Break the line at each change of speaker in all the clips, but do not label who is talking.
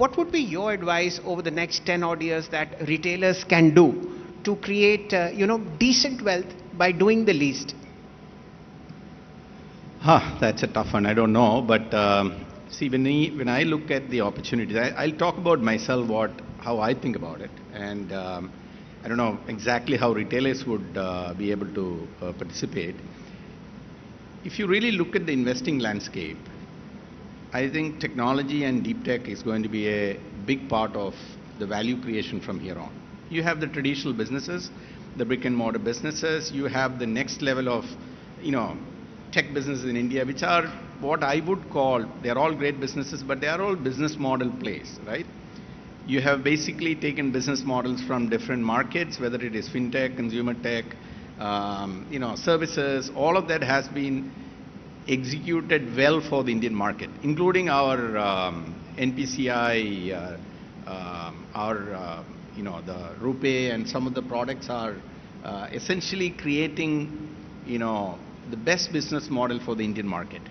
What would be your advice over the next 10 odd years that retailers can do to create, decent wealth by doing the least?
That's a tough one. I don't know, but see, when I look at the opportunities, I'll talk about myself, how I think about it, and I don't know exactly how retailers would be able to participate. If you really look at the investing landscape, I think technology and deep tech is going to be a big part of the value creation from here on. You have the traditional businesses, the brick-and-mortar businesses. You have the next level of, tech businesses in India, which are what I would call, they're all great businesses, but they are all business model plays, right? You have basically taken business models from different markets, whether it is fintech, consumer tech, services. All of that has been executed well for the Indian market, including our npci, the RuPay, and some of the products are essentially creating, the best business model for the Indian market.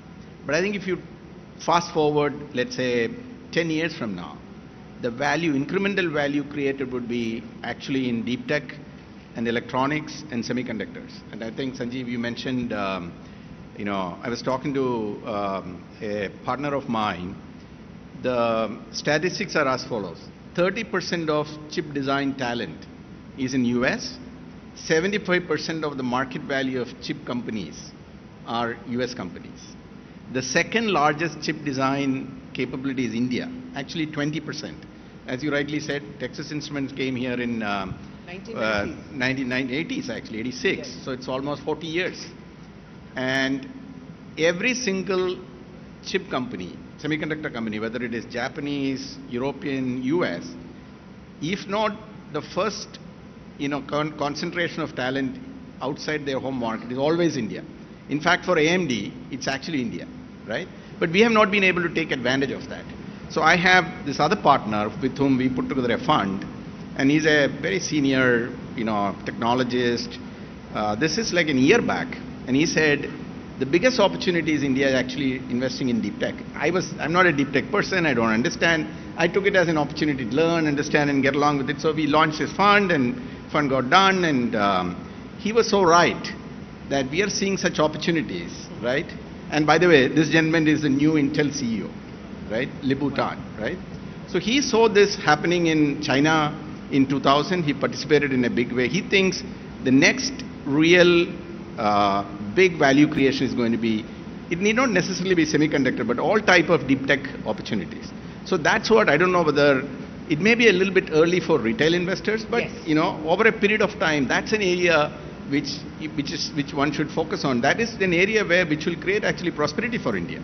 But I think if you fast forward, let's say 10 years from now, the incremental value created would be actually in deep tech and electronics and semiconductors. And I think, Sanjeev, you mentioned, I was talking to a partner of mine. The statistics are as follows. 30% of chip design talent is in US. 75% of the market value of chip companies are US companies. The second largest chip design capability is India, actually 20%. As you rightly said, Texas Instruments came here in 1980s, actually, 86. Yes. So it's almost 40 years. And every single chip company, semiconductor company, whether it is Japanese, European, US, if not the first, concentration of talent outside their home market, is always India. In fact, for AMD, it's actually India, right? But we have not been able to take advantage of that. So I have this other partner with whom we put together a fund, and he's a very senior, technologist. This is like a year back, and he said, the biggest opportunity is India actually investing in deep tech. I'm not a deep tech person, I don't understand. I took it as an opportunity to learn, understand, and get along with it. So we launched this fund, and fund got done, and he was so right that we are seeing such opportunities, right? And by the way, this gentleman is the new Intel CEO, right? Lip-Bu Tan, right? So he saw this happening in China in 2000. He participated in a big way. He thinks the next real big value creation is going to be, it need not necessarily be semiconductor, but all type of deep tech opportunities. So that's what, I don't know whether, it may be a little bit early for retail investors, but yes, over a period of time, that's an area which one should focus on. That is an area which will create actually prosperity for India.